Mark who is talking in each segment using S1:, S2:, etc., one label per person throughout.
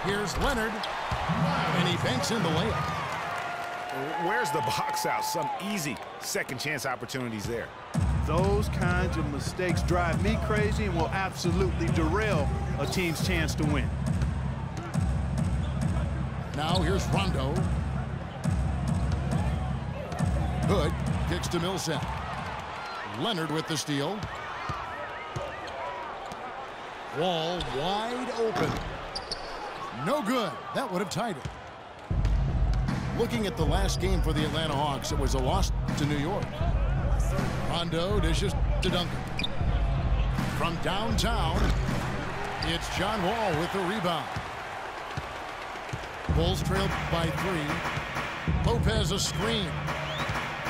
S1: Here's Leonard, and he banks in the layup.
S2: Where's the box out? Some easy second chance opportunities there.
S3: Those kinds of mistakes drive me crazy and will absolutely derail a team's chance to win.
S1: Now here's Rondo. Hood kicks to Millsap. Leonard with the steal. Wall wide open. No good. That would have tied it. Looking at the last game for the Atlanta Hawks, it was a loss to New York. Rondo dishes to Duncan. From downtown, it's John Wall with the rebound. Bulls trailed by 3. Lopez a screen.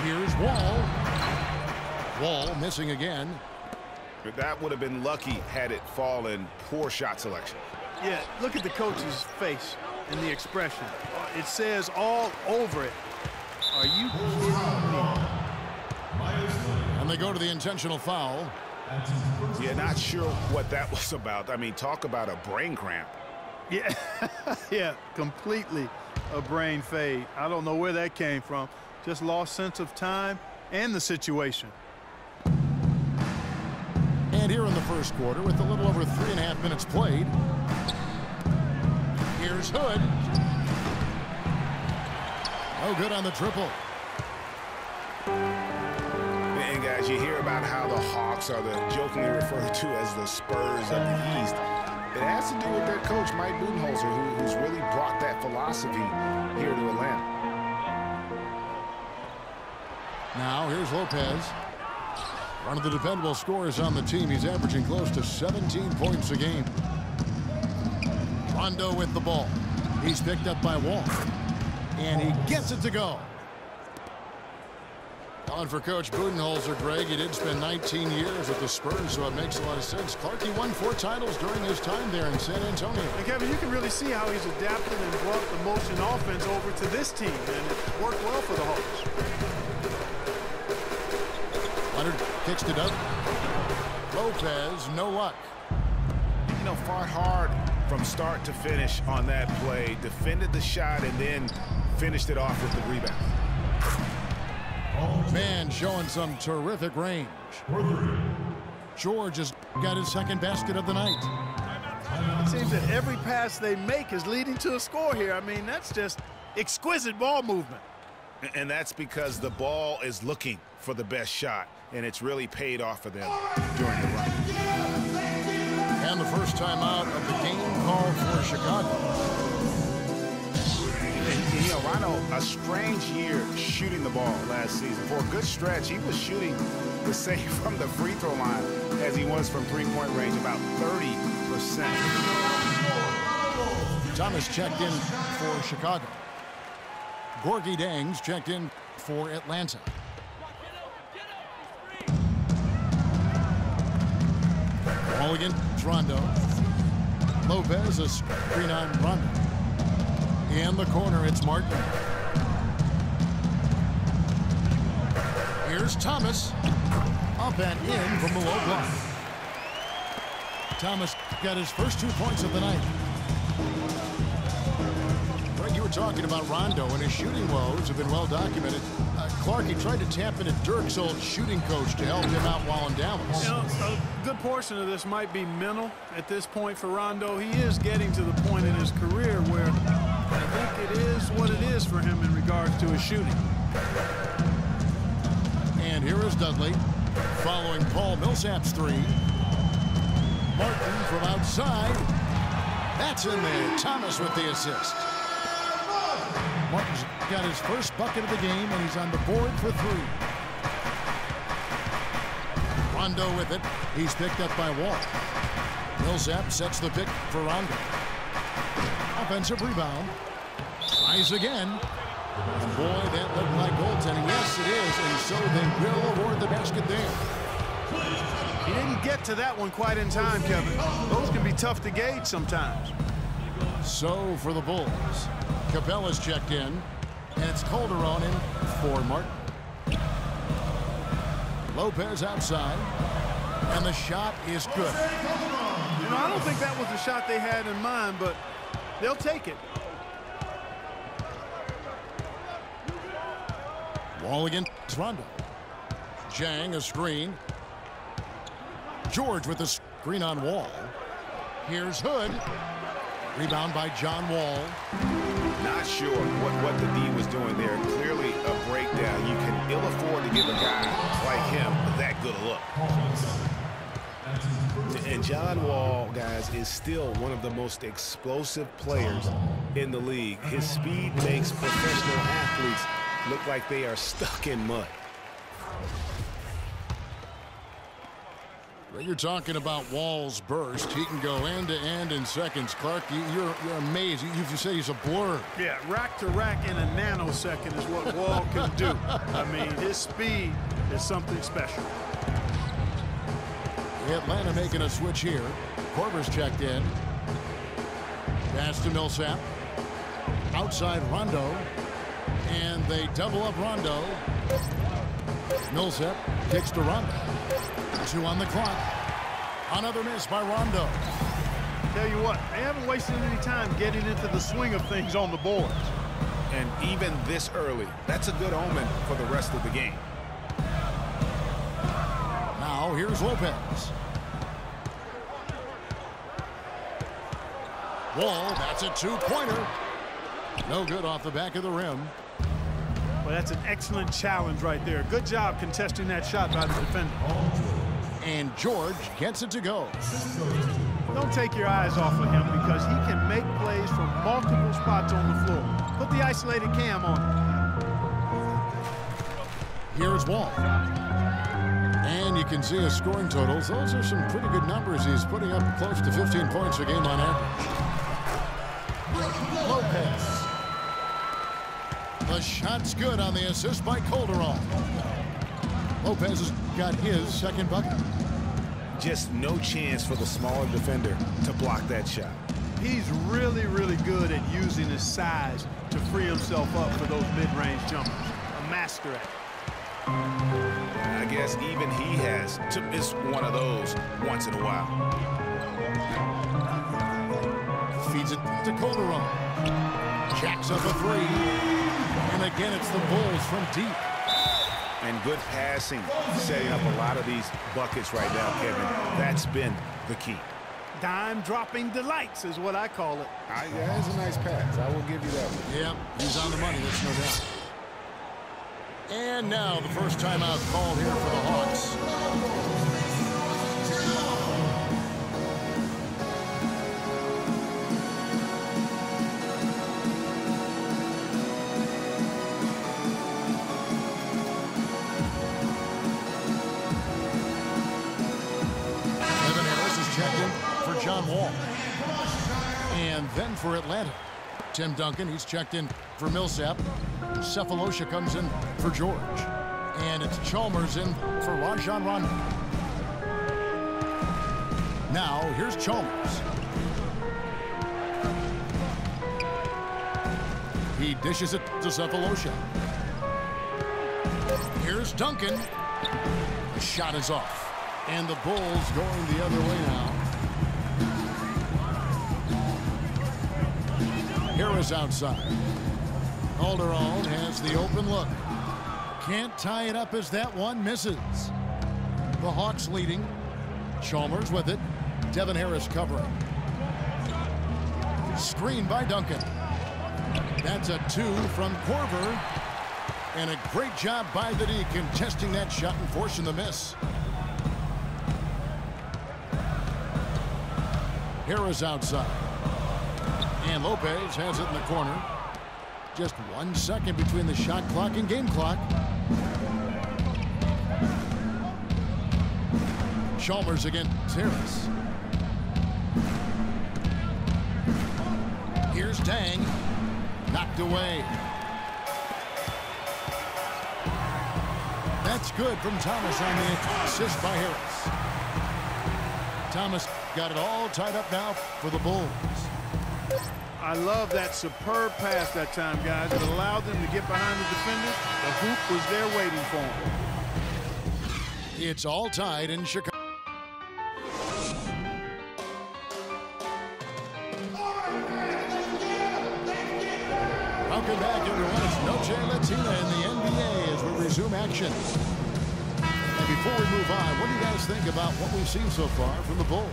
S1: Here's Wall. Wall missing again.
S2: That would have been lucky had it fallen. Poor shot selection.
S3: Yeah, look at the coach's face and the expression. It says all over it. Are you kidding me?
S1: And they go to the intentional foul.
S2: Yeah, not sure what that was about. I mean, talk about a brain cramp.
S3: Yeah, yeah, completely a brain fade. I don't know where that came from. Just lost sense of time and the situation.
S1: And here in the first quarter, with a little over 3.5 minutes played, here's Hood. No good on the triple.
S2: And guys, you hear about how the Hawks are the jokingly referred to as the Spurs of the East. It has to do with their coach, Mike Budenholzer, who's really brought that philosophy here to Atlanta.
S1: Now here's Lopez. One of the dependable scorers on the team. He's averaging close to 17 points a game. Rondo with the ball. He's picked up by Wall. And he gets it to go. On for Coach Budenholzer, Greg. He did spend 19 years with the Spurs, so it makes a lot of sense. Clarkie won 4 titles during his time there in San Antonio.
S3: And Kevin, you can really see how he's adapted and brought the motion offense over to this team, and it worked well for the Hawks.
S1: Leonard kicks to Doug. Lopez, no luck.
S2: You know, fought hard from start to finish on that play. Defended the shot and then finished it off with the rebound.
S1: Man showing some terrific range. George has got his second basket of the night.
S3: It seems that every pass they make is leading to a score here. I mean, that's just exquisite ball movement.
S2: And that's because the ball is looking for the best shot, and it's really paid off for them during the run.
S1: And the first time out of the game called for Chicago.
S2: And, you know, Rondo, a strange year shooting the ball last season. For a good stretch, he was shooting the same from the free throw line as he was from three-point range, about 30%.
S1: Thomas checked in for Chicago. Gorgui Dangs checked in for Atlanta. Mulligan, Rondo. Lopez, a screen on Rondo. In the corner, it's Martin. Here's Thomas. Up and in from the low block. Thomas got his first 2 points of the night. Greg, you were talking about Rondo, and his shooting woes have been well documented. Clarkie tried to tap into Dirk's old shooting coach to help him out while in Dallas.
S3: You know, a good portion of this might be mental at this point for Rondo. He is getting to the point in his career where I think it is what it is for him in regards to his shooting.
S1: And here is Dudley following Paul Millsap's 3. Martin from outside. That's in there. Thomas with the assist. Martin's got his first bucket of the game, and he's on the board for 3. Rondo with it. He's picked up by Wall. Millsap sets the pick for Rondo. Offensive rebound. Tries again. And boy, that looked like goaltending. Yes, it is. And so they will award the basket there.
S3: He didn't get to that one quite in time, Kevin. Those can be tough to gauge sometimes.
S1: So for the Bulls, Capella's checked in, and it's Calderon in for Martin. Lopez outside, and the shot is good.
S3: You know, I don't think that was the shot they had in mind, but They'll take it.
S1: Wall against Rondo. Jang a screen. George with the screen on Wall. Here's Hood. Rebound by John Wall.
S2: Not sure what the D was doing there. Clearly a breakdown. You can ill afford to give a guy like him that good a look. And John Wall, guys, is still one of the most explosive players in the league. His speed makes professional athletes look like they are stuck in mud.
S1: Well, you're talking about Wall's burst. He can go end to end in seconds. Clark, you're amazed. You say he's a blur.
S3: Yeah, rack to rack in a nanosecond is what Wall can do. I mean, his speed is something special.
S1: Atlanta making a switch here. Korver's checked in. Pass to Millsap. Outside Rondo. And they double up Rondo. Millsap kicks to Rondo. 2 on the clock. Another miss by Rondo.
S3: Tell you what, they haven't wasted any time getting into the swing of things on the boards.
S2: And even this early, that's a good omen for the rest of the game.
S1: Now here's Lopez. Wall, that's a 2-pointer. No good off the back of the rim.
S3: Well, that's an excellent challenge right there. Good job contesting that shot by the defender.
S1: And George gets it to go.
S3: Don't take your eyes off of him because he can make plays from multiple spots on the floor. Put the isolated cam on him.
S1: Here's Wall. And you can see his scoring totals. Those are some pretty good numbers. He's putting up close to 15 points a game on average. Lopez. The shot's good on the assist by Calderon. Lopez has got his second bucket.
S2: Just no chance for the smaller defender to block that shot.
S3: He's really, really good at using his size to free himself up for those mid-range jumpers. A master at it.
S2: I guess even he has to miss one of those once in a while.
S1: Feeds it to Calderon. Jacks up a 3. And again, it's the Bulls from deep.
S2: And good passing, setting up a lot of these buckets right now, Kevin. That's been the key.
S3: Dime-dropping delights is what I call it.
S2: Yeah, that's a nice pass. I will give you that one.
S1: Yep, he's on the money, that's no doubt. And now the first timeout called here for the Hawks. John Wall. And then for Atlanta, Tim Duncan, he's checked in for Millsap. Cephalosha comes in for George. And it's Chalmers in for Rajon Rondo. Now, here's Chalmers. He dishes it to Cephalosha. Here's Duncan. The shot is off. And the Bulls going the other way now. Harris outside. Calderon has the open look. Can't tie it up as that one misses. The Hawks leading. Chalmers with it. Devin Harris covering. Screen by Duncan. That's a 2 from Korver. And a great job by the D contesting that shot and forcing the miss. Harris outside. And Lopez has it in the corner. Just 1 second between the shot clock and game clock. Chalmers against Harris. Here's Dang. Knocked away. That's good from Thomas on the assist by Harris. Thomas got it all tied up now for the Bulls.
S3: I love that superb pass that time, guys. It allowed them to get behind the defender. The hoop was there waiting for them.
S1: It's all tied in Chicago. Welcome back, everyone. It's Noche Latina in the NBA as we resume action. And before we move on, what do you guys think about what we've seen so far from the Bulls?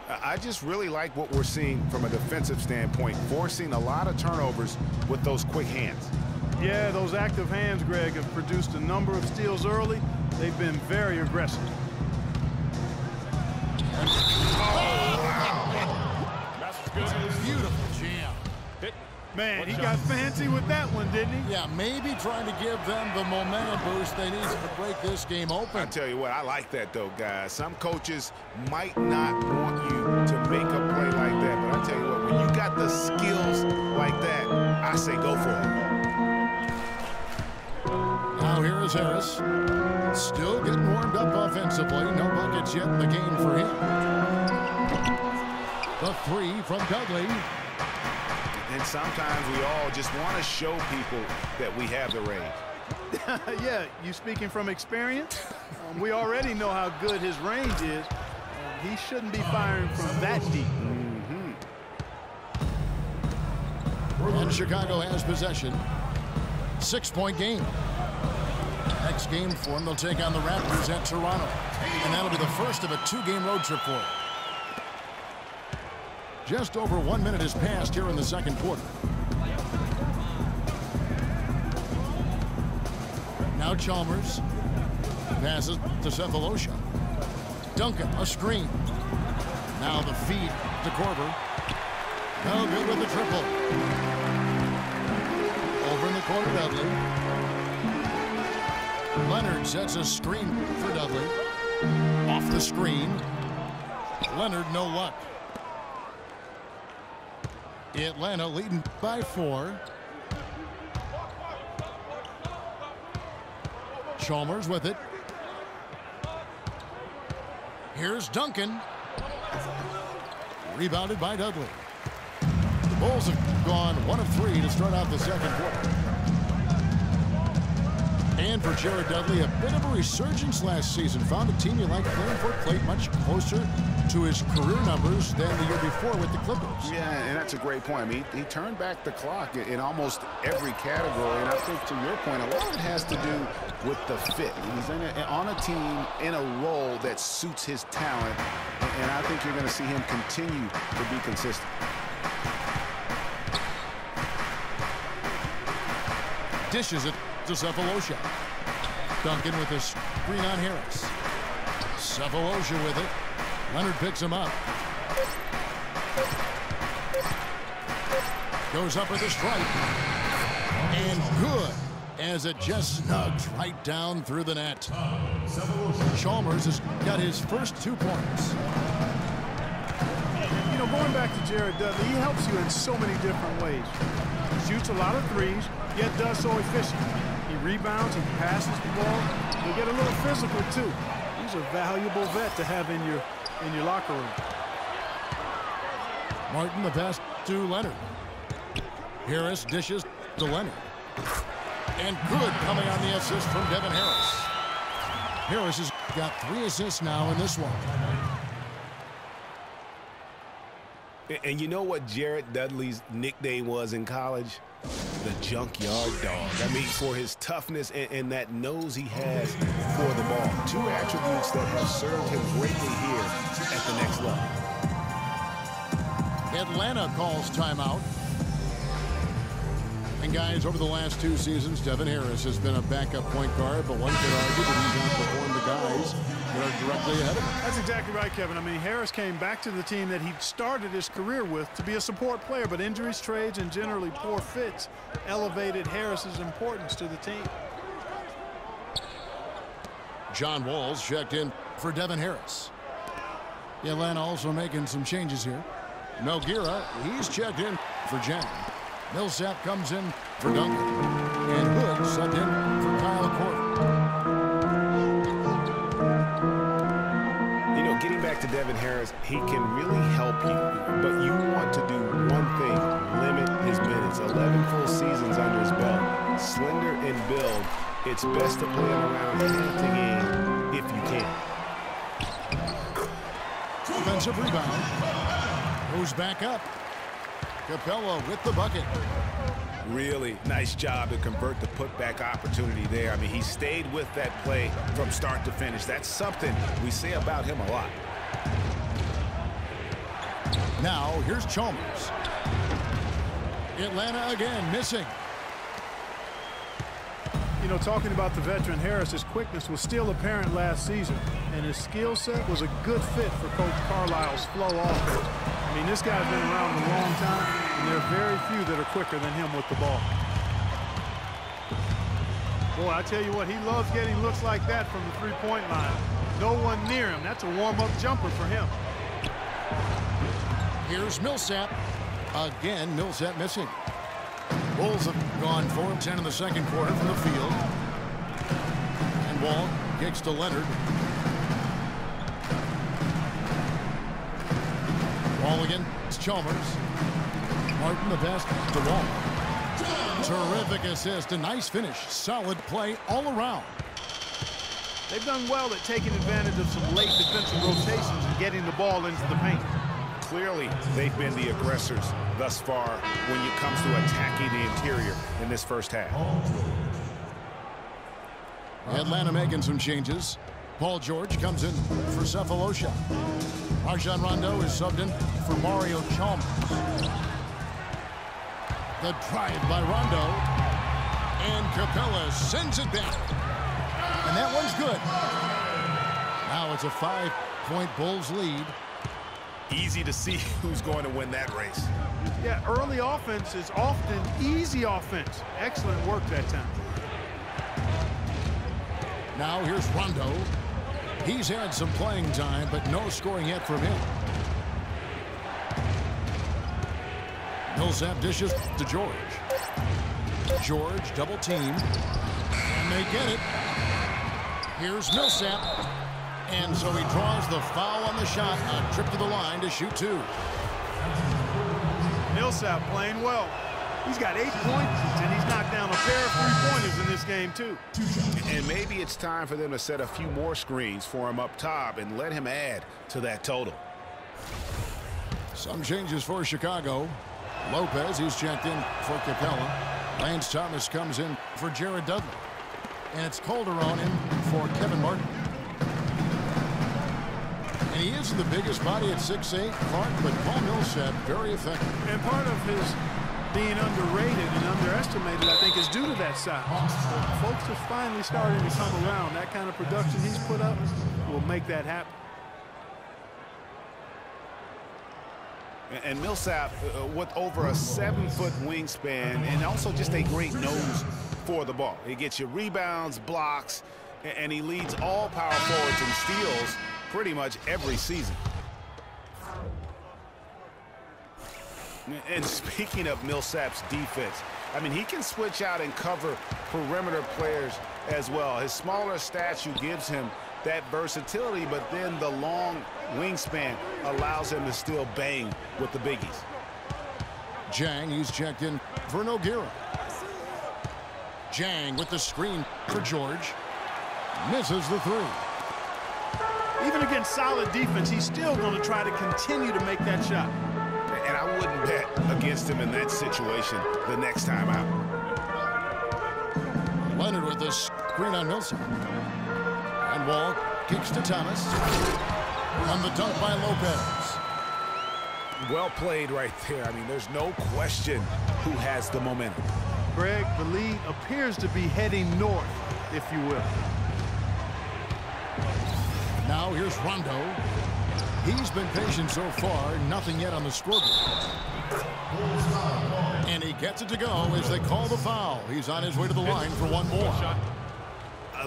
S2: I just really like what we're seeing from a defensive standpoint, forcing a lot of turnovers with those quick hands.
S3: Yeah, those active hands, Greg, have produced a number of steals early. They've been very aggressive.
S1: Beautiful jam.
S3: Man, he got fancy with that one, didn't he?
S1: Yeah, maybe trying to give them the momentum boost they need to break this game open.
S2: I tell you what, I like that, though, guys. Some coaches might not want you to make a play like that, but I tell you what, when you got the skills like that, I say go for it.
S1: Now here is Harris. Still getting warmed up offensively. No buckets yet in the game for him. The three from Dudley.
S2: And sometimes we all just want to show people that we have the range.
S3: Yeah, you speaking from experience? We already know how good his range is. He shouldn't be firing from that deep.
S1: And Chicago has possession. 6-point game. Next game for them, they'll take on the Raptors at Toronto. And that'll be the first of a 2-game road trip for them. Just over 1 minute has passed here in the second quarter. Now Chalmers passes to Cephalosha. Duncan, a screen. Now the feed to Korver. No good with the triple. Over in the corner, Dudley. Leonard sets a screen for Dudley. Off the screen. Leonard, no luck. Atlanta leading by 4. Chalmers with it. Here's Duncan. Rebounded by Dudley. The Bulls have gone 1 of 3 to start out the second quarter. And for Jared Dudley, a bit of a resurgence last season. Found a team you like playing for, played much closer to his career numbers than the year before with the Clippers.
S2: Yeah, and that's a great point. I mean, he turned back the clock in almost every category, and I think to your point, a lot of it has to do with the fit. He's on a team in a role that suits his talent, and I think you're going to see him continue to be consistent.
S1: Dishes it to Cephalosha. Duncan with a screen on Harris. Cephalosha with it. Leonard picks him up. Goes up with a strike. And good, as it just snugs right down through the net. Chalmers has got his first 2 points.
S3: You know, going back to Jared Dudley, he helps you in so many different ways. He shoots a lot of threes, yet does so efficiently. He rebounds, he passes the ball. He get a little physical, too. He's a valuable vet to have in your locker room.
S1: Martin, the pass to Leonard. Harris dishes to Leonard. And good coming on the assist from Devin Harris. Harris has got 3 assists now in this one.
S2: And you know what Jared Dudley's nickname was in college? The Junkyard Dog. I mean, for his toughness and that nose he has for the ball. 2 attributes that have served him greatly here at the next level.
S1: Atlanta calls timeout. And guys, over the last 2 seasons, Devin Harris has been a backup point guard, but one could argue that he's outperformed the guys that are directly ahead of him.
S3: That's exactly right, Kevin. I mean, Harris came back to the team that he started his career with to be a support player, but injuries, trades, and generally poor fits elevated Harris's importance to the team.
S1: John Walls checked in for Devin Harris. Atlanta also making some changes here. Nogueira, he's checked in for Jan. Millsap comes in for Duncan. And Hood subbed in for Kyle Korver.
S2: You know, getting back to Devin Harris, he can really help you. But you want to do one thing, limit his minutes. 11 full seasons under his belt. Slender in build, it's best to play him around half the game if you can.
S1: Defensive rebound. Goes back up. Capella with the bucket.
S2: Really nice job to convert the putback opportunity there. I mean, he stayed with that play from start to finish. That's something we say about him a lot.
S1: Now, here's Chalmers. Atlanta again missing.
S3: You know, talking about the veteran Harris, his quickness was still apparent last season, and his skill set was a good fit for Coach Carlisle's flow offense. I mean, this guy's been around a long time, and there are very few that are quicker than him with the ball. Boy, I tell you what, he loves getting looks like that from the three-point line. No one near him. That's a warm-up jumper for him.
S1: Here's Millsap. Again, Millsap missing. Bulls have gone 4 of 10 in the second quarter from the field. And Wall kicks to Leonard. Wall again. It's Chalmers. Martin the pass to Wall. Terrific assist. A nice finish. Solid play all around.
S3: They've done well at taking advantage of some late defensive rotations and getting the ball into the paint.
S2: Clearly, they've been the aggressors thus far when it comes to attacking the interior in this first half.
S1: Atlanta making some changes. Paul George comes in for Cephalosha. Rajon Rondo is subbed in for Mario Chalmers. The drive by Rondo. And Capella sends it back. And that one's good. Now it's a 5-point Bulls lead.
S2: Easy to see who's going to win that race.
S3: Yeah, early offense is often easy offense. Excellent work that time.
S1: Now here's Rondo. He's had some playing time, but no scoring yet from him. Millsap dishes to George. George double team. And they get it. Here's Millsap. And so he draws the foul on the shot. A trip to the line to shoot 2.
S3: Millsap playing well. He's got 8 points, and he's knocked down a pair of three-pointers in this game, too.
S2: And maybe it's time for them to set a few more screens for him up top and let him add to that total.
S1: Some changes for Chicago. Lopez, he's checked in for Capella. Lance Thomas comes in for Jared Dudley. And it's Calderon in for Kevin Martin. And he isn't the biggest body at 6'8", Clark, but Paul Millsap very effective.
S3: And part of his being underrated and underestimated, I think, is due to that size. Folks are finally starting to come around. That kind of production he's put up will make that happen.
S2: And Millsap, with over a 7-foot wingspan and also just a great nose for the ball. He gets you rebounds, blocks, and he leads all power forwards in steals pretty much every season. And speaking of Millsap's defense, I mean, he can switch out and cover perimeter players as well. His smaller stature gives him that versatility, but then the long wingspan allows him to still bang with the biggies.
S1: Jang, he's checked in for Nogueira. Jang with the screen for George. Misses the 3.
S3: Even against solid defense, he's still going to try to continue to make that shot.
S2: And I wouldn't bet against him in that situation the next time out.
S1: Leonard with the screen on Millsap. And Wall kicks to Thomas. On the dunk by Lopez.
S2: Well played right there. I mean, there's no question who has the momentum.
S3: Greg, the lead appears to be heading north, if you will.
S1: Now here's Rondo. He's been patient so far. Nothing yet on the scoreboard. And he gets it to go as they call the foul. He's on his way to the line for one more.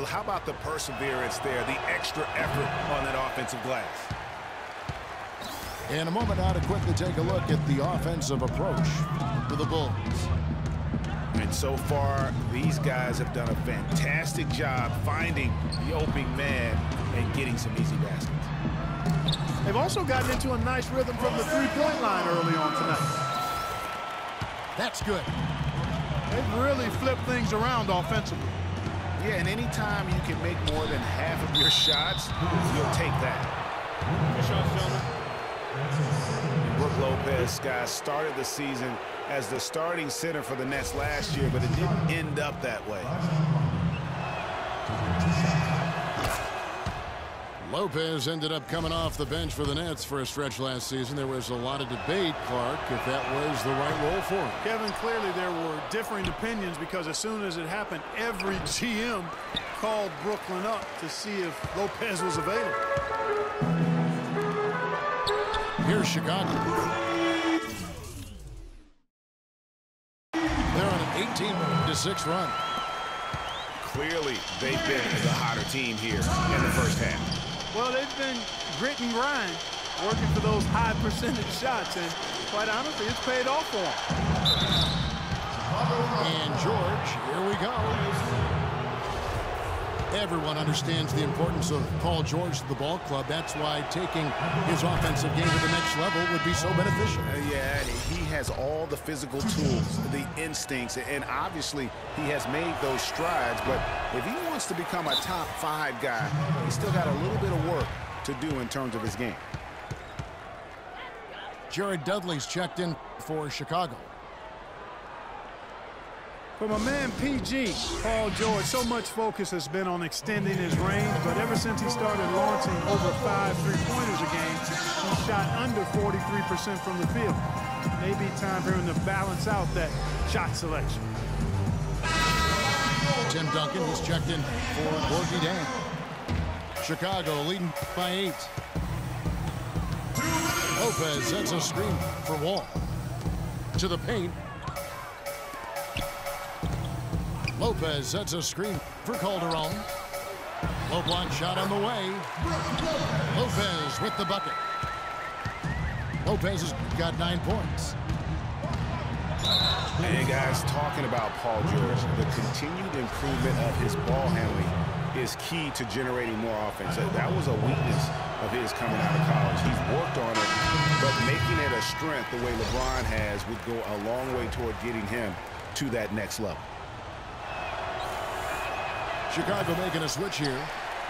S2: How about the perseverance there, the extra effort on that offensive glass?
S1: In a moment now to quickly take a look at the offensive approach for the Bulls.
S2: And so far, these guys have done a fantastic job finding the opening man and getting some easy baskets.
S3: They've also gotten into a nice rhythm from the three-point line early on tonight.
S1: That's good.
S3: They've really flipped things around offensively.
S2: Yeah, and anytime you can make more than half of your shots, you'll take that.
S3: Good shot, gentlemen.
S1: Brooke
S2: Lopez, guys, started the season as the starting center for the Nets last year, but it didn't end up that way.
S1: Lopez ended up coming off the bench for the Nets for a stretch last season. There was a lot of debate, Clark, if that was the right role for him.
S3: Kevin, clearly there were differing opinions because as soon as it happened, every GM called Brooklyn up to see if Lopez was available.
S1: Here's Chicago. They're on an 18-6 run.
S2: Clearly, they've been the hotter team here in the first half.
S3: Well, they've been grit and grind, working for those high percentage shots, and quite honestly, it's paid off for them.
S1: And George, here we go. Everyone understands the importance of Paul George to the ball club. That's why taking his offensive game to the next level would be so beneficial.
S2: Yeah, he has all the physical tools, the instincts, and obviously he has made those strides. But if he wants to become a top 5 guy, he's still got a little bit of work to do in terms of his game.
S1: Jared Dudley's checked in for Chicago.
S3: For my man PG, Paul George, so much focus has been on extending his range, but ever since he started launching over 5 3-pointers a game, he shot under 43% from the field. Maybe time for him to balance out that shot selection.
S1: Tim Duncan is checked in for Gorgie Dan. Chicago leading by 8. Lopez sets a screen for Wall. To the paint. Lopez sets a screen for Calderon. Low block shot on the way. Lopez with the bucket. Lopez has got 9 points.
S2: And guys, talking about Paul George, the continued improvement of his ball handling is key to generating more offense. That was a weakness of his coming out of college. He's worked on it, but making it a strength the way LeBron has would go a long way toward getting him to that next level.
S1: Chicago making a switch here.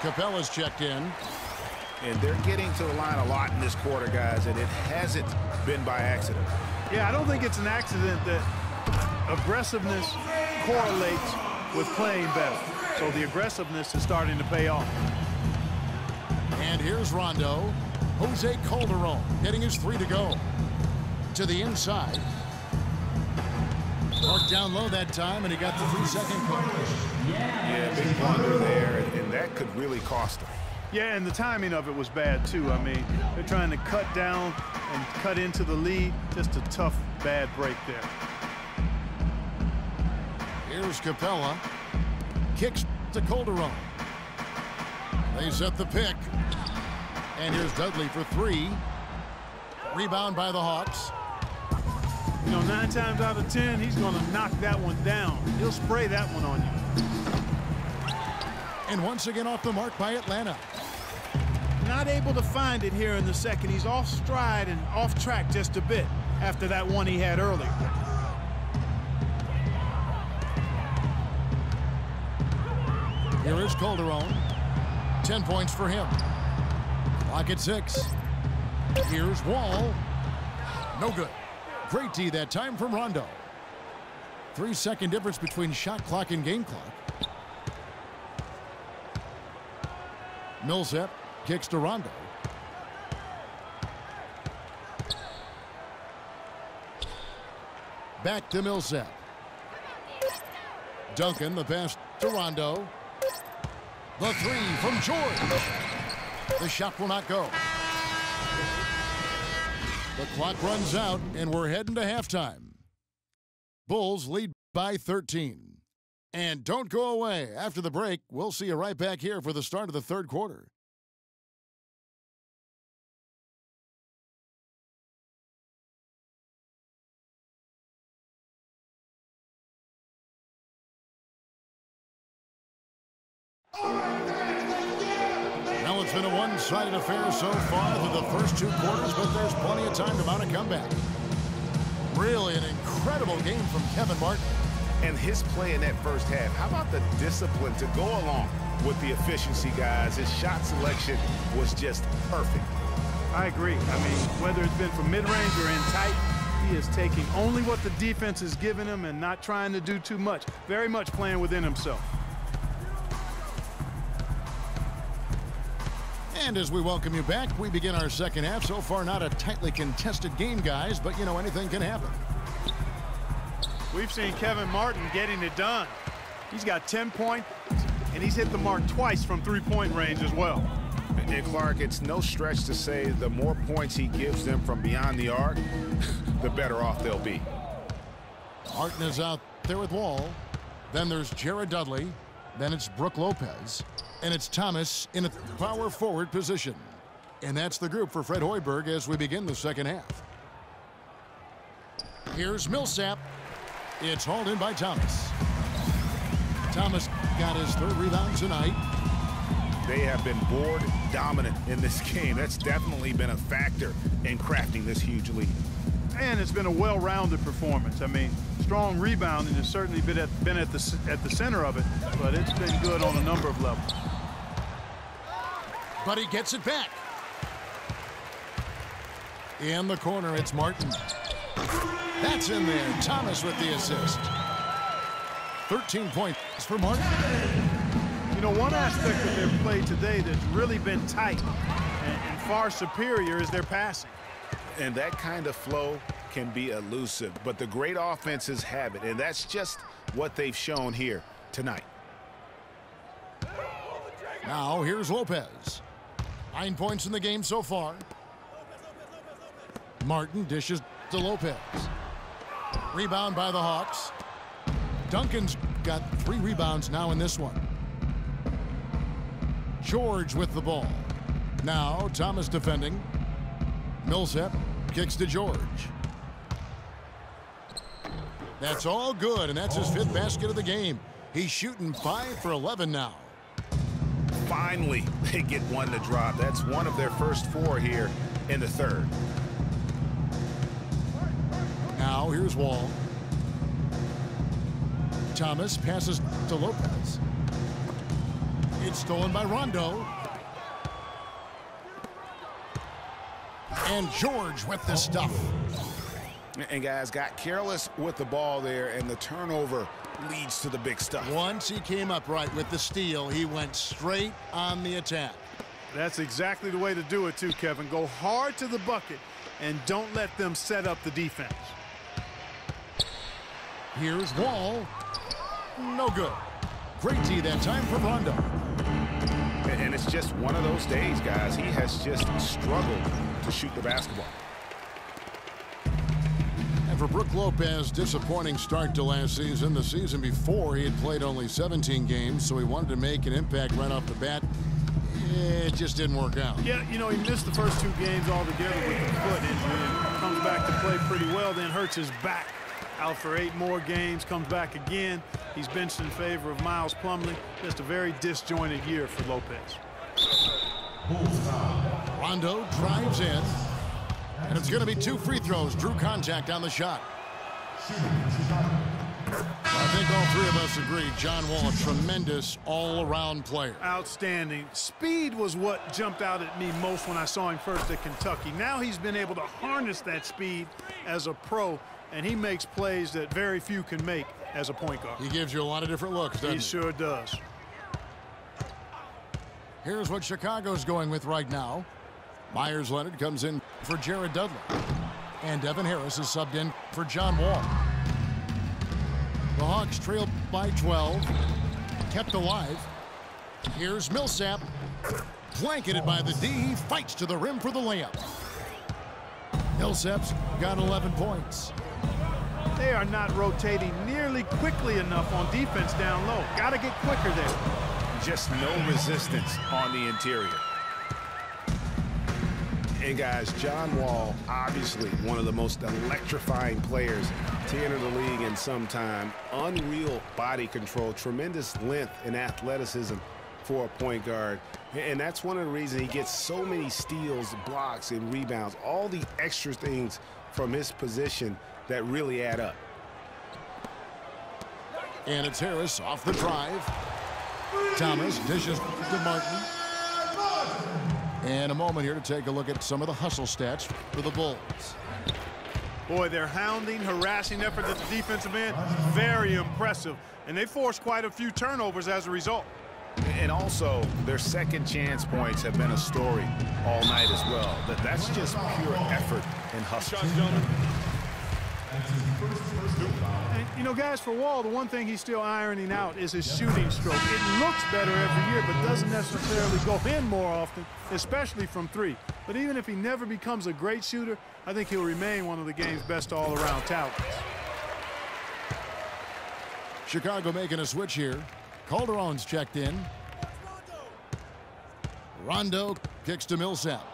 S1: Capella's checked in.
S2: And they're getting to the line a lot in this quarter, guys, and it hasn't been by accident.
S3: Yeah, I don't think it's an accident that aggressiveness correlates with playing better. So the aggressiveness is starting to pay off.
S1: And here's Rondo. Jose Calderon getting his 3 to go. To the inside. Marked down low that time, and he got the 3-second call.
S2: Yeah, big blunder there, and that could really cost him.
S3: Yeah, and the timing of it was bad, too. I mean, they're trying to cut down and cut into the lead. Just a tough, bad break there.
S1: Here's Capella. Kicks to Calderon. They set the pick. And here's Dudley for 3. Rebound by the Hawks.
S3: You know, 9 times out of 10, he's going to knock that one down. He'll spray that one on you.
S1: And once again off the mark by Atlanta.
S3: Not able to find it here in the second. He's off stride and off track just a bit after that one he had earlier.
S1: Here is Calderon. 10 points for him. Clock at 6. Here's Wall. No good. Great D that time from Rondo. 3-second difference between shot clock and game clock. Millsap kicks to Rondo. Back to Millsap. Duncan, the pass to Rondo. The 3 from George. The shot will not go. The clock runs out, and we're heading to halftime. Bulls lead by 13. And don't go away. After the break, we'll see you right back here for the start of the third quarter. Well, it's been a one-sided affair so far through the first 2 quarters, but there's plenty of time to mount a comeback. Really an incredible game from Kevin Martin.
S2: And his play in that first half, how about the discipline to go along with the efficiency, guys? His shot selection was just perfect.
S3: I agree. I mean, whether it's been from mid-range or in tight, he is taking only what the defense is giving him and not trying to do too much. Very much playing within himself.
S1: And as we welcome you back, we begin our second half. So far, not a tightly contested game, guys, but, you know, anything can happen.
S3: We've seen Kevin Martin getting it done. He's got 10 points, and he's hit the mark twice from three-point range as well.
S2: And Clark, it's no stretch to say the more points he gives them from beyond the arc, the better off they'll be.
S1: Martin is out there with Wall. Then there's Jared Dudley. Then it's Brook Lopez. And it's Thomas in a power forward position. And that's the group for Fred Hoiberg as we begin the second half. Here's Millsap. It's hauled in by Thomas. Thomas got his third rebound tonight.
S2: They have been board dominant in this game. That's definitely been a factor in crafting this huge lead.
S3: And it's been a well-rounded performance. I mean, strong rebounding has certainly been at the center of it, but it's been good on a number of levels.
S1: But he gets it back. In the corner, it's Martin. That's in there. Thomas with the assist. 13 points for Martin.
S3: You know, one aspect of their play today that's really been tight and far superior is their passing.
S2: And that kind of flow can be elusive, but the great offenses have it, and that's just what they've shown here tonight.
S1: Now here's Lopez. 9 points in the game so far. Martin dishes to Lopez. Rebound by the Hawks. Duncan's got 3 rebounds now in this one. George with the ball. Now Thomas defending. Millsap kicks to George. That's all good, and that's his 5th basket of the game. He's shooting 5 for 11 now.
S2: Finally, they get one to drop. That's one of their first 4 here in the third.
S1: Now here's Wall. Thomas passes to Lopez. It's stolen by Rondo. And George with the stuff.
S2: And guys got careless with the ball there, and the turnover leads to the big stuff.
S1: Once he came up right with the steal, he went straight on the attack.
S3: That's exactly the way to do it too, Kevin. Go hard to the bucket and don't let them set up the defense.
S1: Here's Wall. No good. Great D that time for Rondo.
S2: And it's just one of those days, guys. He has just struggled to shoot the basketball.
S1: And for Brook Lopez, disappointing start to last season. The season before, he had played only 17 games, so he wanted to make an impact right off the bat. It just didn't work out.
S3: Yeah, you know, he missed the first 2 games altogether with the foot injury and comes back to play pretty well, then hurts his back. Out for 8 more games, comes back again. He's benched in favor of Miles Plumlee. Just a very disjointed year for Lopez.
S1: Rondo drives in. And it's going to be 2 free throws. Drew contact on the shot. I think all 3 of us agree John Wall, a tremendous all-around player.
S3: Outstanding. Speed was what jumped out at me most when I saw him first at Kentucky. Now he's been able to harness that speed as a pro, and he makes plays that very few can make as a point guard.
S1: He gives you a lot of different looks, doesn't he?
S3: He sure does.
S1: Here's what Chicago's going with right now. Myers Leonard comes in for Jared Dudley. And Devin Harris is subbed in for John Wall. The Hawks trailed by 12. Kept alive. Here's Millsap. Blanketed by the D. He fights to the rim for the layup. Millsap's got 11 points.
S3: They are not rotating nearly quickly enough on defense down low. Got to get quicker there.
S2: Just no resistance on the interior. And guys, John Wall, obviously one of the most electrifying players to enter the league in some time. Unreal body control, tremendous length and athleticism for a point guard. And that's one of the reasons he gets so many steals, blocks, and rebounds. All the extra things from his position that really add up.
S1: And it's Harris off the drive. Thomas dishes to Martin. And a moment here to take a look at some of the hustle stats for the Bulls.
S3: Boy, their hounding, harassing effort at the defensive end, very impressive. And they forced quite a few turnovers as a result.
S2: And also, their second chance points have been a story all night as well. That's just pure effort and hustle.
S3: And, you know, guys, for Wall, the one thing he's still ironing out is his shooting stroke. It looks better every year, but doesn't necessarily go in more often, especially from three. But even if he never becomes a great shooter, I think he'll remain one of the game's best all-around talents.
S1: Chicago making a switch here. Calderon's checked in. Rondo kicks to Millsap.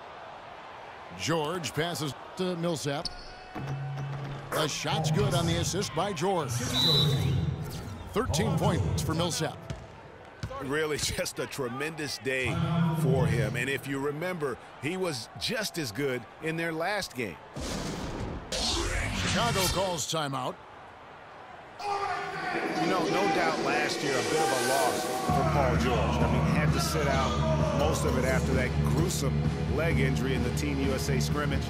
S1: George passes to Millsap. The shot's good on the assist by George. 13 points for Millsap.
S2: Really just a tremendous day for him. And if you remember, he was just as good in their last game.
S1: Chicago calls timeout.
S2: You know, no doubt last year a bit of a loss for Paul George. I mean, he had to sit out most of it after that gruesome leg injury in the Team USA scrimmage.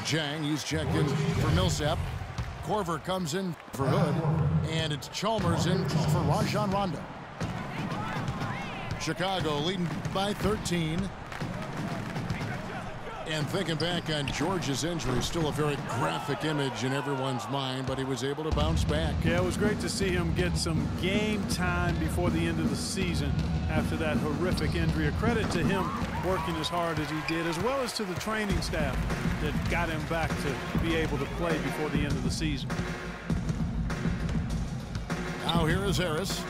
S1: Jang, he's checked in for Millsap. Korver comes in for Hood. And it's Chalmers in for Rajon Rondo. Chicago leading by 13. And thinking back on George's injury, still a very graphic image in everyone's mind, but he was able to bounce back.
S3: Yeah, it was great to see him get some game time before the end of the season after that horrific injury. A credit to him working as hard as he did, as well as to the training staff that got him back to be able to play before the end of the season.
S1: Now here is Harris.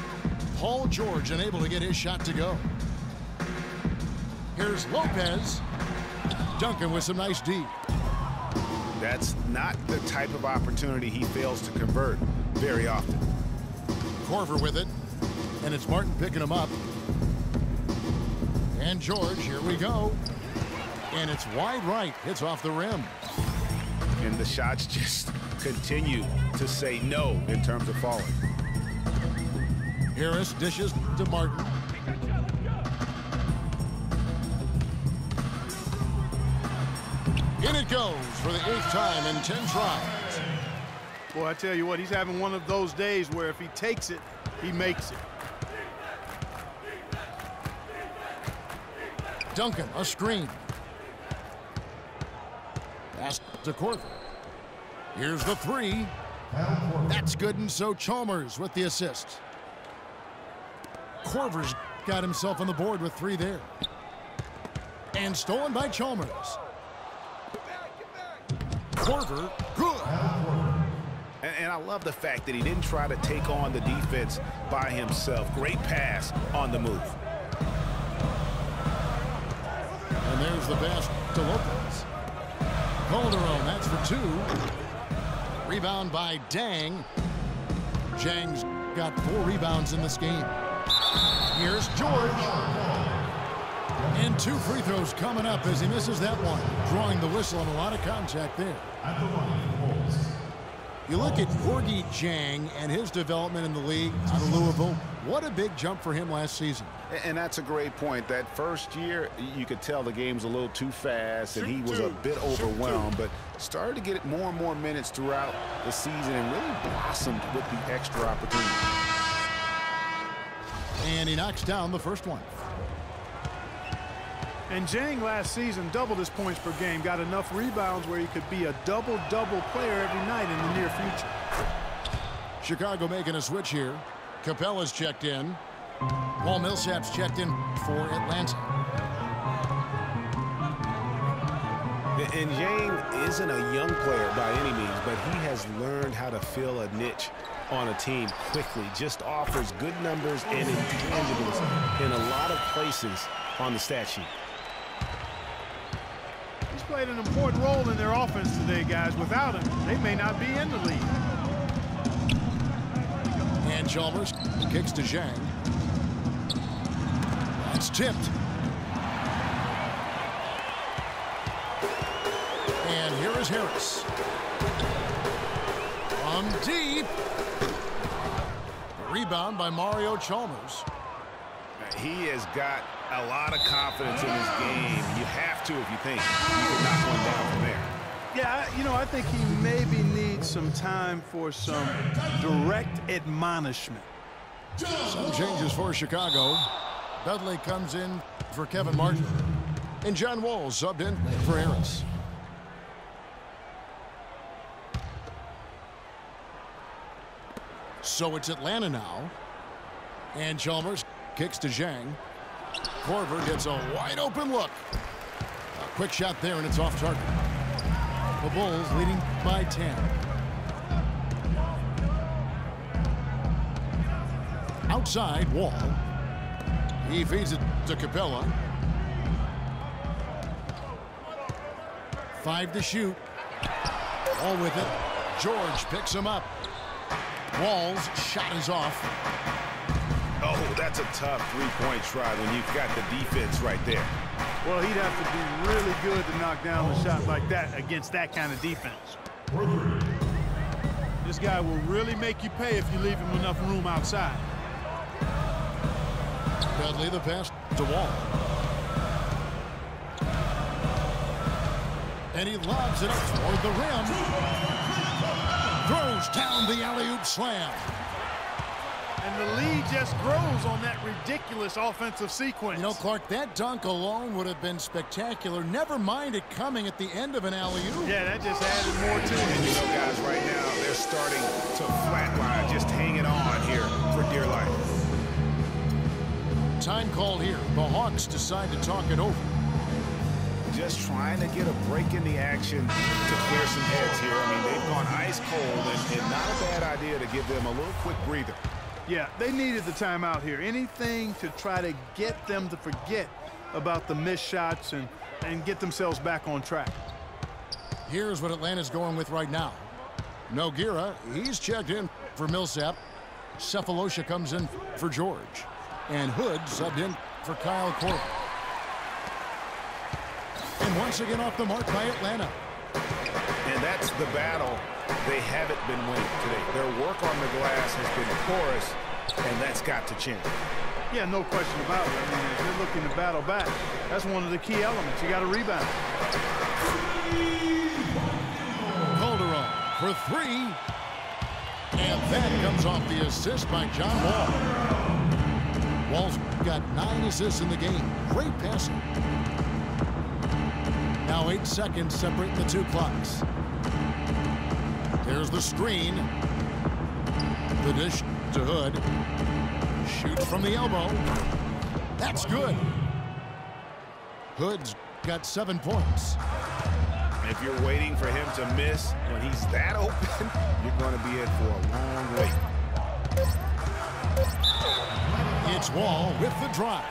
S1: Paul George unable to get his shot to go. Here's Lopez. Duncan with some nice D.
S2: That's not the type of opportunity he fails to convert very often.
S1: Korver with it. And it's Martin picking him up. And George, here we go. And it's wide right. Hits off the rim.
S2: And the shots just continue to say no in terms of falling.
S1: Harris dishes to Martin. In it goes for the 8th time in 10 tries.
S3: Boy, I tell you what, he's having one of those days where if he takes it, he makes it.
S1: Duncan, a screen. Pass to Korver. Here's the three. That's good, and so Chalmers with the assist. Korver's got himself on the board with 3 there. And stolen by Chalmers. Korver, good.
S2: And I love the fact that he didn't try to take on the defense by himself. Great pass on the move.
S1: And there's the pass to Lopez. Calderon, that's for 2. Rebound by Dang. Jang's got 4 rebounds in this game. Here's George. And 2 free throws coming up as he misses that one. Drawing the whistle and a lot of contact there. You look at Gorgui Dieng and his development in the league out of Louisville. What a big jump for him last season.
S2: And that's a great point. That first year, you could tell the game was a little too fast, and he was a bit overwhelmed, but started to get more and more minutes throughout the season and really blossomed with the extra opportunity.
S1: And he knocks down the first one.
S3: And Dieng last season doubled his points per game, got enough rebounds where he could be a double-double player every night in the near future.
S1: Chicago making a switch here. Capella's checked in. Paul Millsap's checked in for Atlanta.
S2: And Dieng isn't a young player by any means, but he has learned how to fill a niche on a team quickly. Just offers good numbers and intangibles in a lot of places on the stat sheet.
S3: He's played an important role in their offense today, guys. Without him, they may not be in the league.
S1: And Chalmers kicks to Dieng. That's tipped. here is Harris. From deep. Rebound by Mario Chalmers.
S2: He has got a lot of confidence in his game. You have to if you think you can knock one down from there.
S3: Yeah, you know, I think he maybe needs some time for some direct admonishment.
S1: Some changes for Chicago. Dudley comes in for Kevin Martin. And John Wall subbed in for Harris. So it's Atlanta now. And Chalmers kicks to Zhang. Korver gets a wide open look. A quick shot there, and it's off target. The Bulls leading by 10. Outside, Wall. He feeds it to Capella. 5 to shoot. Wall with it. George picks him up. Wall's shot is off.
S2: Oh, that's a tough three-point try when you've got the defense right there.
S3: Well, he'd have to be really good to knock down a shot like that against that kind of defense. This guy will really make you pay if you leave him enough room outside.
S1: Dudley the pass to Wall. And he lobs it up toward the rim. Throws down the alley-oop slam.
S3: And the lead just grows on that ridiculous offensive sequence.
S1: You know, Clark, that dunk alone would have been spectacular. Never mind it coming at the end of an alley-oop.
S3: Yeah, that just added more to it.
S2: And you know, guys, right now, they're starting to flatline, just hanging on here for dear life.
S1: Time called here. The Hawks decide to talk it over.
S2: Just trying to get a break in the action to clear some heads here. I mean, they've gone ice cold, and not a bad idea to give them a little quick breather.
S3: Yeah, they needed the timeout here. Anything to try to get them to forget about the missed shots and get themselves back on track.
S1: Here's what Atlanta's going with right now. Nogueira, he's checked in for Millsap. Cephalosha comes in for George. And Hood subbed in for Kyle Korver. And once again off the mark by Atlanta.
S2: And that's the battle they haven't been winning today. Their work on the glass has been porous, and that's got to change.
S3: Yeah, no question about it. I mean, if you're looking to battle back, that's one of the key elements. You got to rebound.
S1: Calderon for 3. And that comes off the assist by John Wall. Wall's got 9 assists in the game. Great passing. Now 8 seconds separate the two clocks. There's the screen. The dish to Hood. Shoots from the elbow. That's good. Hood's got 7 points.
S2: If you're waiting for him to miss when he's that open, you're going to be in for a long wait.
S1: It's Wall with the drive.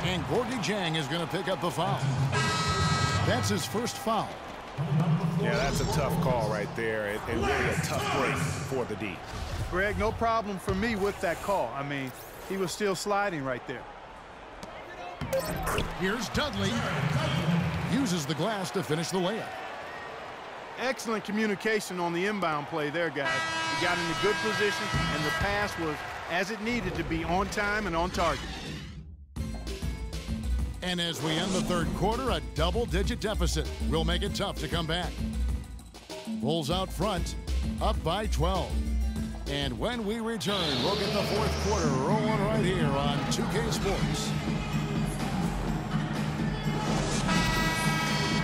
S1: And Gorgui Dieng is going to pick up the foul. That's his first foul.
S2: Yeah, that's a tough call right there, and really a tough break for the D.
S3: Greg, no problem for me with that call. I mean, he was still sliding right there.
S1: Here's Dudley. Uses the glass to finish the layup.
S3: Excellent communication on the inbound play there, guys. He got in a good position, and the pass was as it needed to be, on time and on target.
S1: And as we end the third quarter, a double-digit deficit will make it tough to come back. Bulls out front, up by 12. And when we return, we'll get the fourth quarter rolling right here on 2K Sports.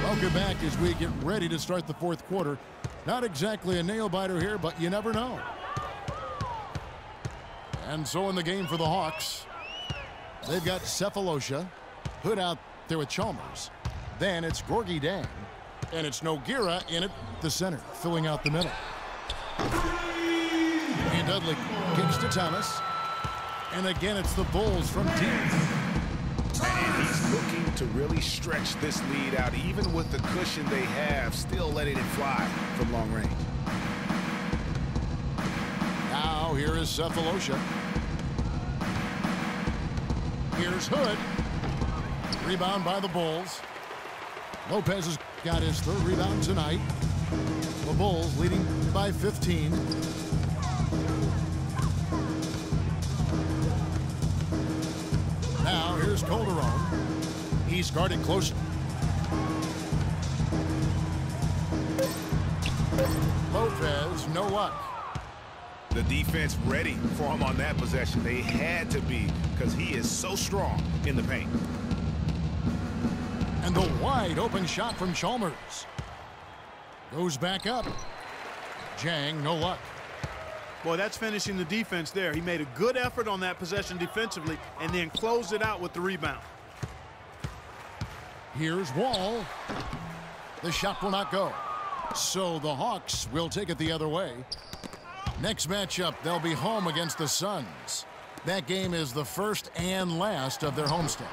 S1: Welcome back as we get ready to start the fourth quarter. Not exactly a nail-biter here, but you never know. And so in the game for the Hawks, they've got Cephalosha. Hood out there with Chalmers. Then it's Gorgui Dieng. And it's Nogueira in at the center, filling out the middle. And Dudley kicks to Thomas. And again, it's the Bulls from deep.
S2: And he's looking to really stretch this lead out, even with the cushion they have, still letting it fly from long range.
S1: Now here is Cephalosha. Here's Hood. Rebound by the Bulls. Lopez is got his 3rd rebound tonight. The Bulls leading by 15. Now here's Calderon. He's guarded closer. Lopez, no luck.
S2: The defense ready for him on that possession. They had to be, because he is so strong in the paint.
S1: And the wide open shot from Chalmers. Goes back up. Jang, no luck.
S3: Boy, that's finishing the defense there. He made a good effort on that possession defensively and then closed it out with the rebound.
S1: Here's Wall. The shot will not go. So the Hawks will take it the other way. Next matchup, they'll be home against the Suns. That game is the first and last of their homestand.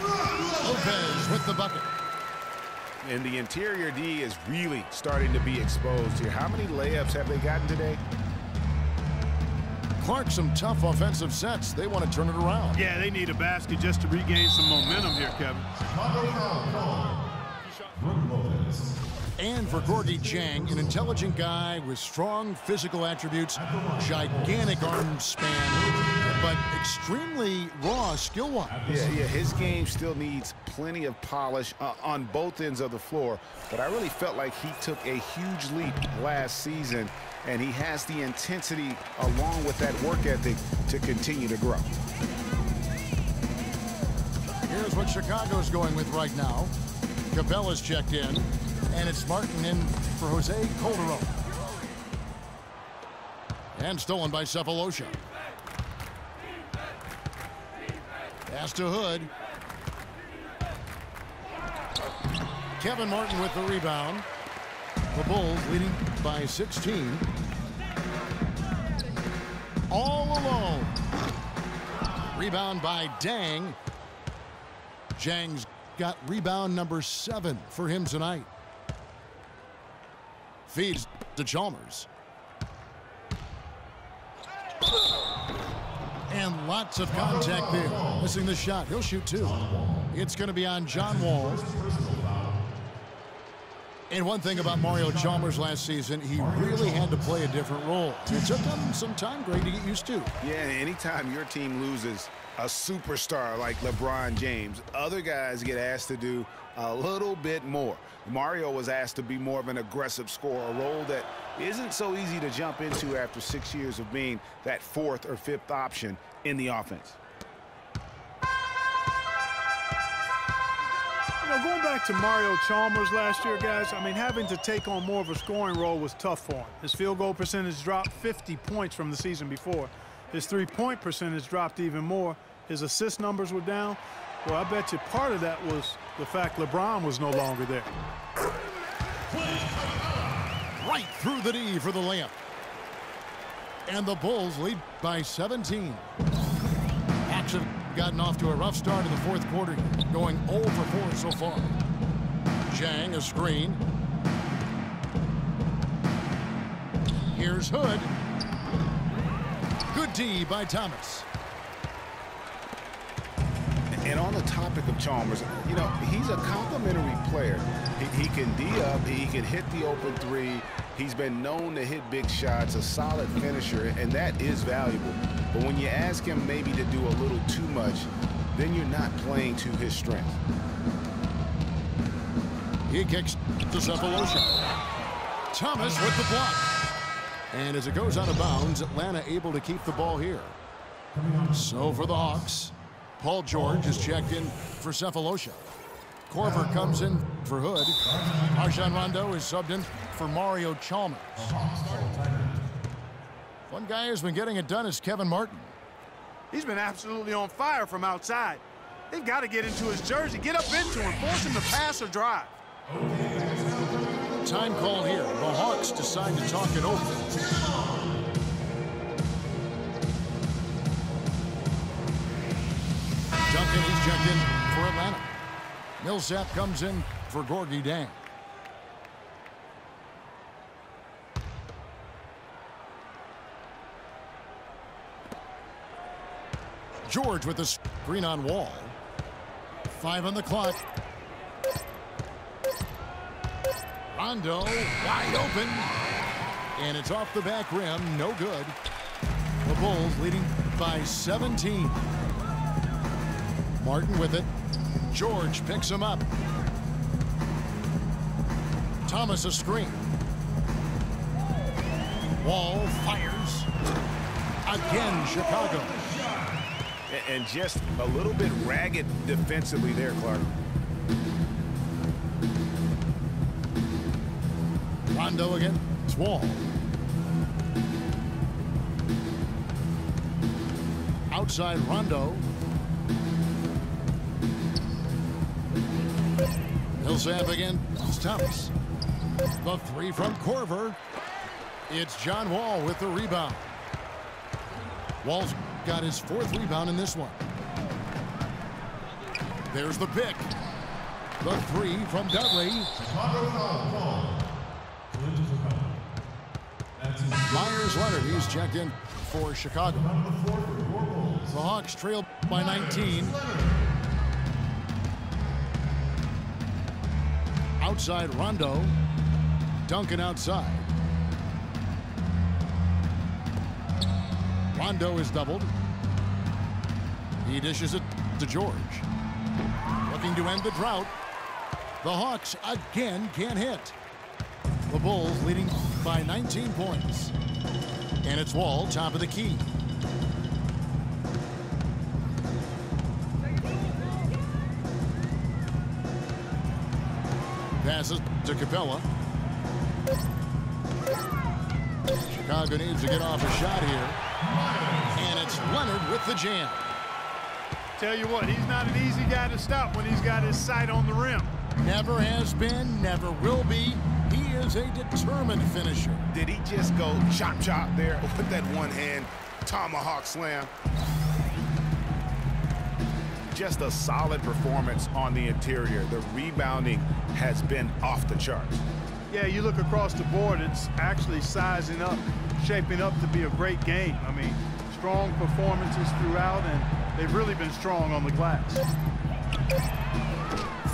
S1: Lopez with the bucket.
S2: And the interior D is really starting to be exposed here. How many layups have they gotten today?
S1: Clark, some tough offensive sets. They want to turn it around.
S3: Yeah, they need a basket just to regain some momentum here, Kevin.
S1: And for Gorgui Dieng, an intelligent guy with strong physical attributes, gigantic arm span, but extremely raw skill-wise.
S2: Yeah, his game still needs plenty of polish on both ends of the floor, but I really felt like he took a huge leap last season, and he has the intensity along with that work ethic to continue to grow.
S1: Here's what Chicago's going with right now. Capella's checked in, and it's Martin in for Jose Calderon. And stolen by Sefolosha. Pass to Hood. Kevin Martin with the rebound. The Bulls leading by 16. All alone. Rebound by Dieng. Jang's got rebound number 7 for him tonight. Feeds to Chalmers. And lots of contact there. Missing the shot. He'll shoot 2. It's going to be on John Wall. And one thing about Mario Chalmers last season, he really had to play a different role. It took him some time, Greg, to get used to.
S2: Yeah, anytime your team loses a superstar like LeBron James, other guys get asked to do a little bit more. Mario was asked to be more of an aggressive scorer, a role that isn't so easy to jump into after 6 years of being that 4th or 5th option in the offense.
S3: Going back to Mario Chalmers last year, guys, I mean, having to take on more of a scoring role was tough for him. His field goal percentage dropped 50 points from the season before. His three-point percentage dropped even more. His assist numbers were down. Well, I bet you part of that was the fact LeBron was no longer there.
S1: Right through the D for the layup. And the Bulls lead by 17. Action gotten off to a rough start in the 4th quarter, going 0 for 4 so far. Jang, a screen. Here's Hood. Good D by Thomas.
S2: And on the topic of Chalmers, you know, he's a complimentary player. He can D up, he can hit the open 3. He's been known to hit big shots, a solid finisher, and that is valuable. But when you ask him maybe to do a little too much, then you're not playing to his strength.
S1: He kicks to Sefolosha. Thomas with the block. And as it goes out of bounds, Atlanta able to keep the ball here. So for the Hawks, Paul George is checked in for Sefolosha. Korver comes in for Hood. Rajon Rondo is subbed in for Mario Chalmers. One guy who's been getting it done is Kevin Martin.
S3: He's been absolutely on fire from outside. They've got to get into his jersey, get up into him, force him to pass or drive.
S1: Time call here. The Hawks decide to talk it over. Duncan, he's checked in for Atlanta. Millsap comes in for Gorgui Dieng. George with the screen on Wall. 5 on the clock. Rondo wide open. And it's off the back rim. No good. The Bulls leading by 17. Martin with it. George picks him up. Thomas a screen. Wall fires. Again, Chicago.
S2: And just a little bit ragged defensively there, Clark.
S1: Rondo against Wall. Outside Rondo. Millsap again. It's Thomas. The three from Korver. It's John Wall with the rebound. Wall's got his 4th rebound in this one. There's the pick. The 3 from Dudley. Myers Leonard, he's checked in for Chicago. The Hawks trail by 19. Outside Rondo. Duncan outside. Rondo is doubled. He dishes it to George. Looking to end the drought. The Hawks again can't hit. The Bulls leading by 19 points. And it's Wall, top of the key. Passes to Capella. Chicago needs to get off a shot here. And it's Leonard with the jam.
S3: Tell you what, he's not an easy guy to stop when he's got his sight on the rim.
S1: Never has been, never will be. He is a determined finisher.
S2: Did he just go chop chop there with that one hand tomahawk slam? Just a solid performance on the interior. The rebounding has been off the charts.
S3: Yeah, you look across the board, it's actually sizing up, shaping up to be a great game. I mean, strong performances throughout, and they've really been strong on the glass.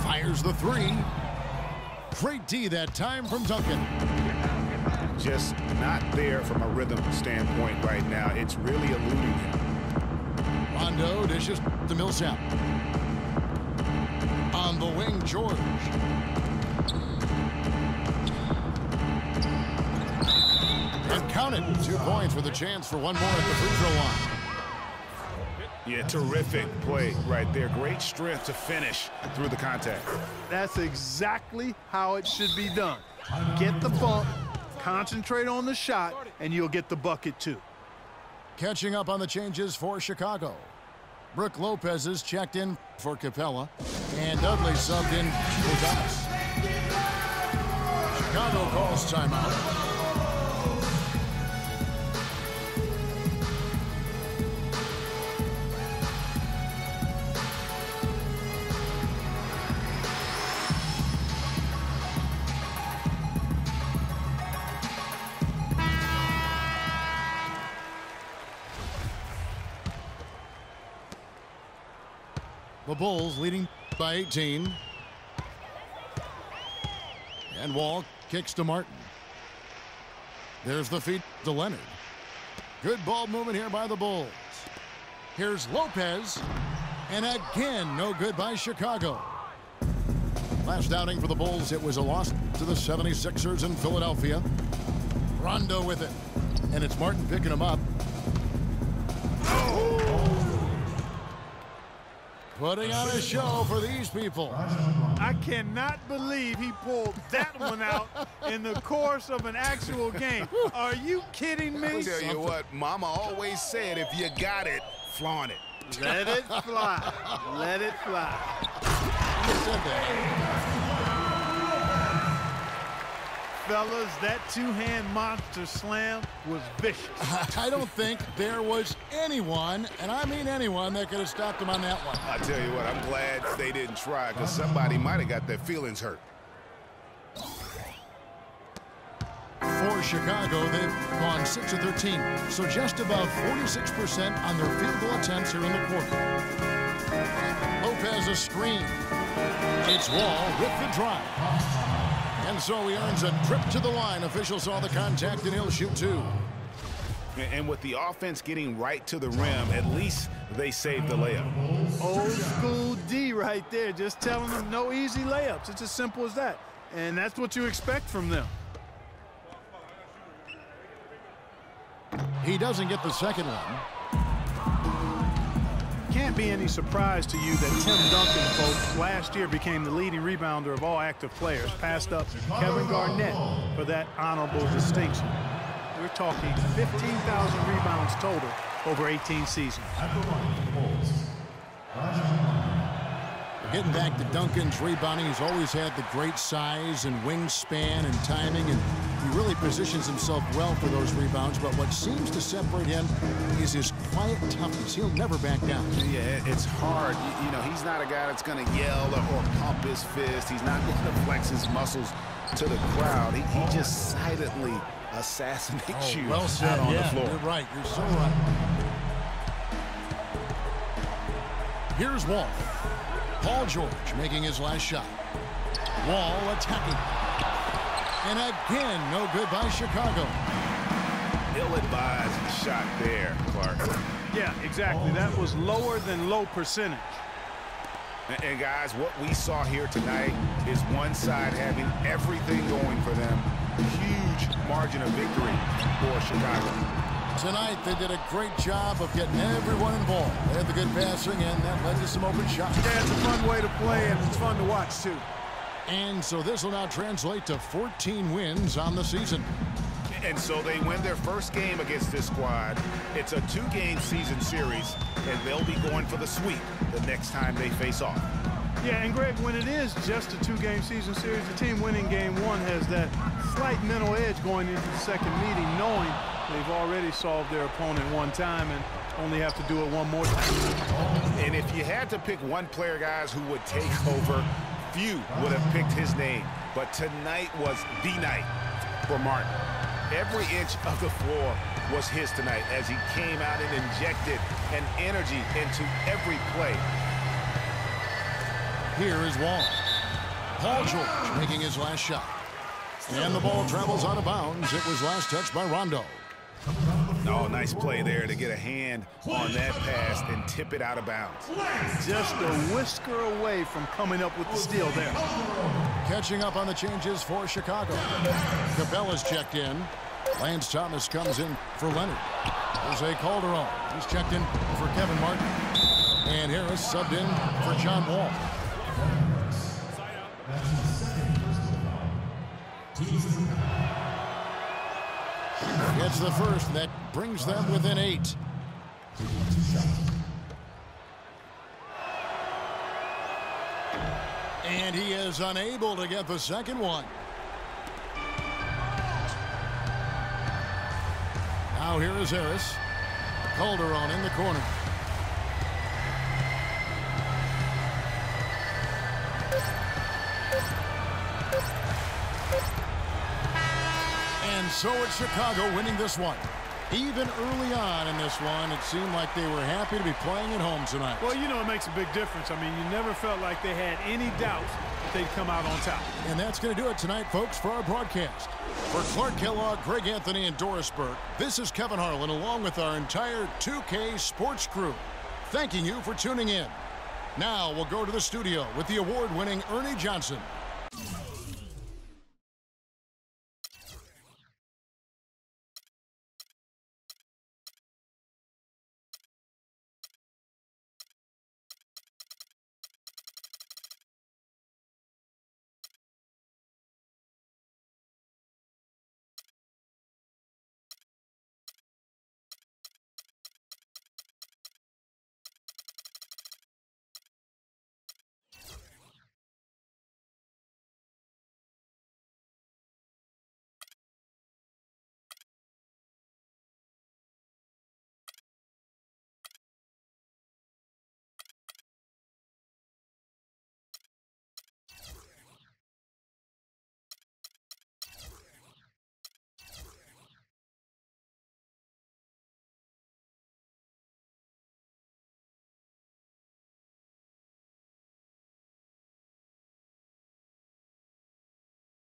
S1: Fires the 3. Great D that time from Duncan.
S2: Just not there from a rhythm standpoint right now. It's really eluding him.
S1: Rondo dishes to Millsap. On the wing, George. And counted. 2 points with a chance for one more at the free throw line.
S2: Yeah, terrific play right there. Great strength to finish through the contact.
S3: That's exactly how it should be done. Get the bump, concentrate on the shot, and you'll get the bucket too.
S1: Catching up on the changes for Chicago. Brook Lopez is checked in for Capella, and Dudley subbed in for Thomas. Chicago calls timeout. The Bulls leading by 18. And Wall kicks to Martin. There's the feed to Leonard. Good ball movement here by the Bulls. Here's Lopez. And again, no good by Chicago. Last outing for the Bulls, it was a loss to the 76ers in Philadelphia. Rondo with it. And it's Martin picking him up. Putting on a show for these people.
S3: I cannot believe he pulled that one out in the course of an actual game. Are you kidding me?
S2: I'll tell you what, Mama always said, if you got it, flaunt it.
S3: Let it fly. Let it fly.
S1: You said that.
S3: Fellas, that two-hand monster slam was vicious.
S1: I don't think there was anyone, and I mean anyone, that could have stopped him on that one.
S2: I tell you what, I'm glad they didn't try, because somebody might have got their feelings hurt.
S1: For Chicago, they've gone 6 of 13, so just about 46% on their field goal attempts here in the quarter. Lopez a screen. It's Wall with the drive. And so he earns a trip to the line. Officials saw the contact, and he'll shoot 2.
S2: And with the offense getting right to the rim, at least they saved the layup.
S3: Old school D right there, just telling them no easy layups. It's as simple as that. And that's what you expect from them.
S1: He doesn't get the second one.
S3: Can't be any surprise to you that Tim Duncan, folks, last year became the leading rebounder of all active players, passed up Kevin Garnett for that honorable distinction. We're talking 15,000 rebounds total over 18 seasons.
S1: Getting back to Duncan's rebounding, he's always had the great size and wingspan and timing, and he really positions himself well for those rebounds. But what seems to separate him is his quiet toughness. He'll never back down.
S2: Yeah, it's hard. You know, he's not a guy that's going to yell or pump his fist. He's not going to flex his muscles to the crowd. He just silently assassinates you
S1: well said.
S2: out on the floor.
S1: You're right. You're so right. Here's Wall. Paul George making his last shot. Wall attacking. And again, no good by Chicago.
S2: Ill-advised shot there, Clark.
S3: Yeah, exactly. That was lower than low percentage.
S2: And guys, what we saw here tonight is one side having everything going for them. Huge margin of victory for Chicago.
S1: Tonight, they did a great job of getting everyone involved. They had the good passing, and that led to some open shots.
S3: Yeah, it's a fun way to play, and it's fun to watch, too.
S1: And so this will now translate to 14 wins on the season.
S2: And so they win their first game against this squad. It's a 2-game season series, and they'll be going for the sweep the next time they face off.
S3: Yeah, and Greg, when it is just a 2-game season series, the team winning game 1 has that slight mental edge going into the second meeting, knowing they've already solved their opponent one time and only have to do it one more time.
S2: And if you had to pick one player, guys, who would take over, few would have picked his name. But tonight was the night for Martin. Every inch of the floor was his tonight as he came out and injected an energy into every play.
S1: Here is Wall. Paul George making his last shot. And the ball travels out of bounds. It was last touched by Rondo.
S2: Oh, nice play there to get a hand on that pass and tip it out of bounds.
S3: Just a whisker away from coming up with the steal there.
S1: Catching up on the changes for Chicago. Cabela's checked in. Lance Thomas comes in for Leonard. Jose Calderon. He's checked in for Kevin Martin. And Harris subbed in for John Wall. It's the first that brings them within 8. And he is unable to get the second one. Now here is Harris. Calderon in the corner. And so it's Chicago winning this one. Even early on in this one, it seemed like they were happy to be playing at home tonight.
S3: Well, you know, it makes a big difference. I mean, you never felt like they had any doubts that they'd come out on top.
S1: And that's going to do it tonight, folks, for our broadcast. For Clark Kellogg, Greg Anthony, and Doris Burke, this is Kevin Harlan along with our entire 2K Sports crew, thanking you for tuning in. Now we'll go to the studio with the award-winning Ernie Johnson.